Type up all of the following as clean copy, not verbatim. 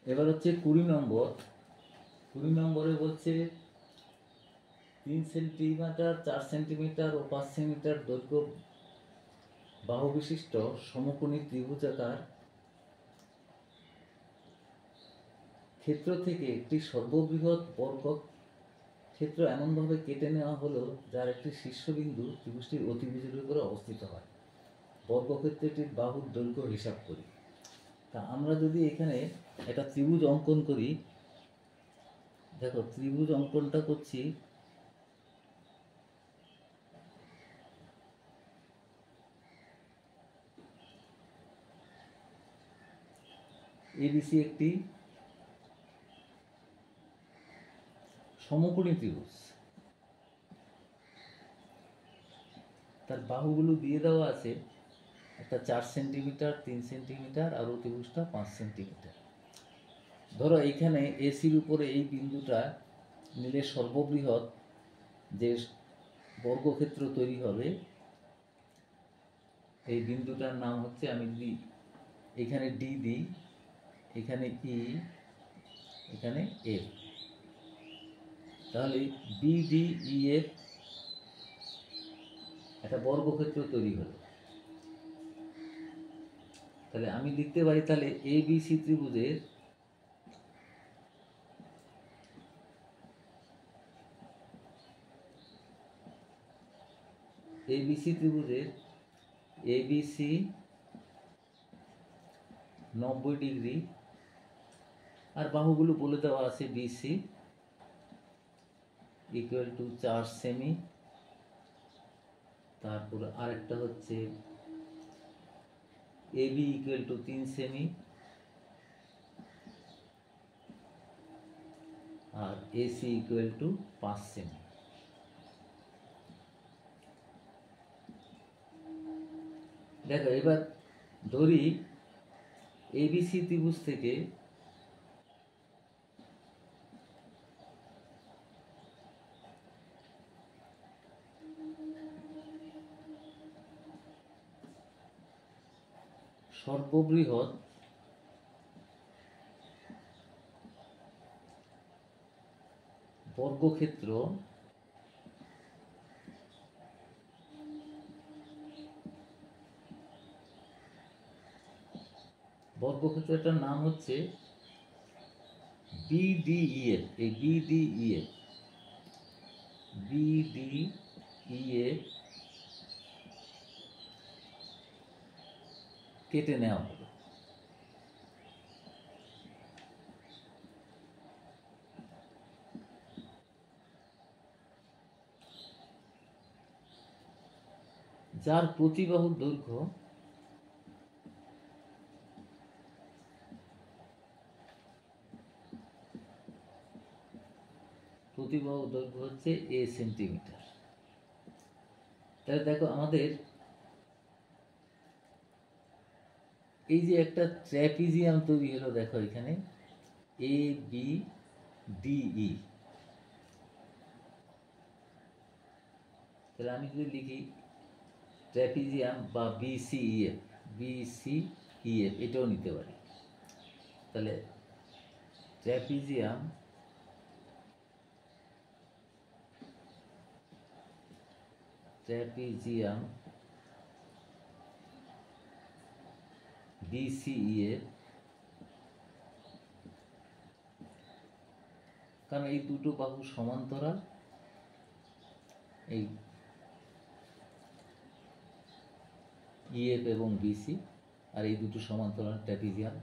এবার হচ্ছে 20 নম্বর। 20 নম্বরে বলছে 3 সেন্টিমিটার, 4 সেন্টিমিটার ও 5 সেন্টিমিটার দৈর্ঘ্য বাহু বিশিষ্ট সমকোণী ত্রিভুজাকার ক্ষেত্র থেকে একটি সর্ববৃহৎ বর্গক্ষেত্র এমনভাবে কেটে নেওয়া হলো যার একটি শীর্ষবিন্দু ত্রিভুজটির অতিভুজের উপরে অবস্থিত হয়। বর্গক্ষেত্রটির বাহুর দৈর্ঘ্য হিসাব করি। তা আমরা যদি এখানে একটা ত্রিভুজ অঙ্কন করি, দেখো ত্রিভুজ অঙ্কনটা করছি। এবিসি একটি সমকোণী ত্রিভুজ, তার বাহুগুলো দিয়ে দেওয়া আছে। একটা 4 সেন্টিমিটার, 3 সেন্টিমিটার আর অতিভুজটা 5 সেন্টিমিটার। ধরো এইখানে এসির উপরে এই বিন্দুটা নিলে সর্ববৃহৎ যে বর্গক্ষেত্র তৈরি হবে, এই বিন্দুটার নাম হচ্ছে, আমি যদি এখানে ডি দিই, এখানে ই, এখানে এফ, তাহলে বিডিই এফ একটা বর্গক্ষেত্র তৈরি হলো। তাহলে আমি লিখতে পারি, তাহলে এবিসি ত্রিভুজের এবিসি 90 ডিগ্রি, আর বাহুগুলো বলে দেওয়া আছে বিসি ইকুয়াল টু 4 সেমি, তারপর আরেকটা হচ্ছে এবি ইকুয়াল টু 3 সেমি, আর এসি ইকুয়াল টু 5 সেমি। দেখো এবার ধরি এবিসি ত্রিভুজ থেকে সর্ববৃহৎ বর্গক্ষেত্র বর্গক্ষেত্রটার নাম হচ্ছে বিডিইএফ। এই বিডিইএফ কেটে নেওয়া হলো। যার প্রতিবাহুর দৈর্ঘ্য হচ্ছে এ সেন্টিমিটার। তাহলে দেখো আমাদের এই যে একটা ট্র্যাপিজিয়াম তৈরি হলো, দেখো এখানে এ বি ডিই। তাহলে আমি যদি লিখি ট্র্যাপিজিয়াম বা বিসিইএফ এটাও নিতে পারি। তাহলে ট্র্যাপিজিয়াম বিসিইএফ, কারণ এই দুটো বাহু সমান্তরাল, এই ইএফ এবং বিসি, আর এই দুটো সমান্তরাল ট্র্যাপিজিয়াম।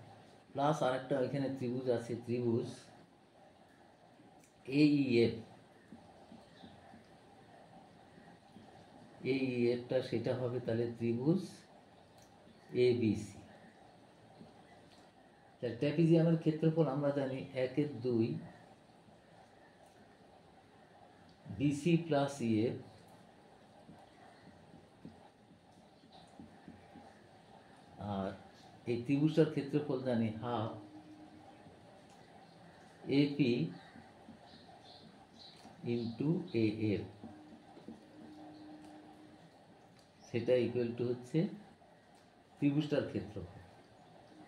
প্লাস আরেকটা এখানে ত্রিভুজ আছে, ত্রিভুজ এইএফটা সেটা হবে তাহলে ত্রিভুজ এবিসি। ট্র্যাপিজিয়ামের ক্ষেত্রফল আমরা জানি 1/2 বিসি প্লাস ইএফ, আর এই ত্রিভুজটার ক্ষেত্রফল জানি 1/2 এপি ইন্টু এএফ, সেটা ইকুয়াল টু হচ্ছে ত্রিভুজটার ক্ষেত্রফল।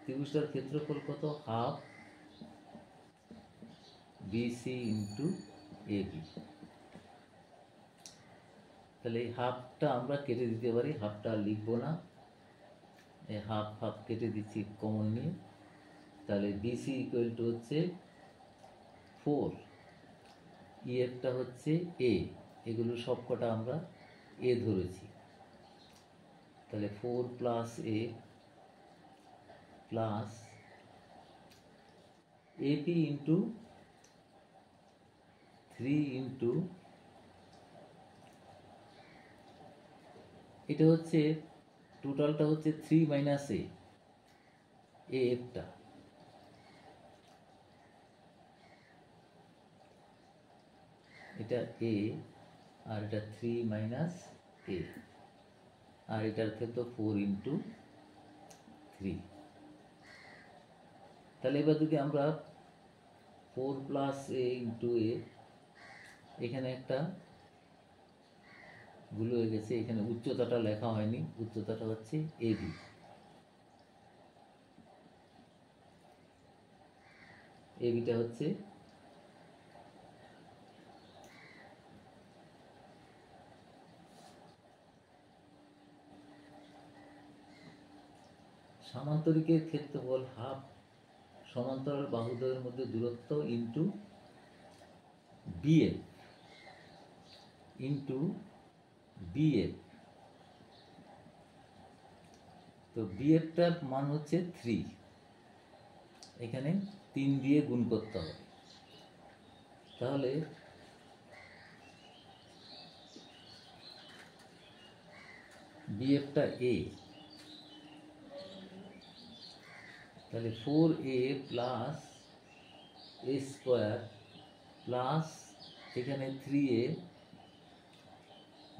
ত্রিভুজটার ক্ষেত্রফল কত? 1/2 বিসি ইন্টু এবি। তাহলে এই হাফটা আমরা কেটে দিতে পারি, হাফটা লিখবো না, এই হাফ হাফ কেটে দিচ্ছি কমন নিয়ে। তাহলে বিসি ইকুয়াল টু হচ্ছে 4, ইএফটা হচ্ছে এ, এগুলো সব কটা আমরা এ ধরেছি। তাহলে 4 প্লাস এ প্লাস এপি ইন্টু 3 ইন্টু, এটা হচ্ছে টোটালটা হচ্ছে 3 মাইনাস এ, এফটা, এটা এ আর এটা 3 মাইনাস এ, আর এটার ক্ষেত্রে 4 ইন্টু 3। তাহলে এবার যদি আমরা 4 প্লাস এ ইন্টু এ, এখানে একটা ভুল হয়ে গেছে, এখানে উচ্চতাটা লেখা হয়নি, উচ্চতাটা হচ্ছে এবি। এবিটা হচ্ছে সামান্তরিকের ক্ষেত্রফল হাফ সমান্তরাল বাহুদ্বয়ের মধ্যে দূরত্ব ইন্টু বিএফ ইন্টু বিএফ। তো বিএফটার মান হচ্ছে 3, এখানে 3 দিয়ে গুণ করতে হবে। তাহলে বিএফটা এ, তাহলে 4a প্লাস এ স্কোয়ার প্লাস এখানে 3a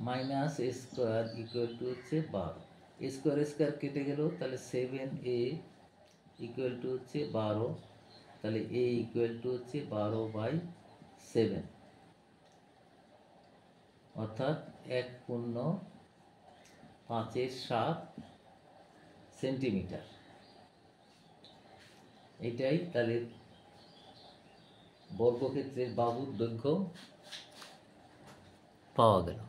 minus A square equal to হচ্ছে 12। স্কোয়ার স্কোয়ার কেটে গেল, তাহলে 7a ইকুয়াল টু হচ্ছে 12, তাহলে a ইকুয়াল টু হচ্ছে 12/7, অর্থাৎ 1.5 সেন্টিমিটার। এটাই তাহলে বর্গক্ষেত্রের বাহুর দৈর্ঘ্য পাওয়া গেল।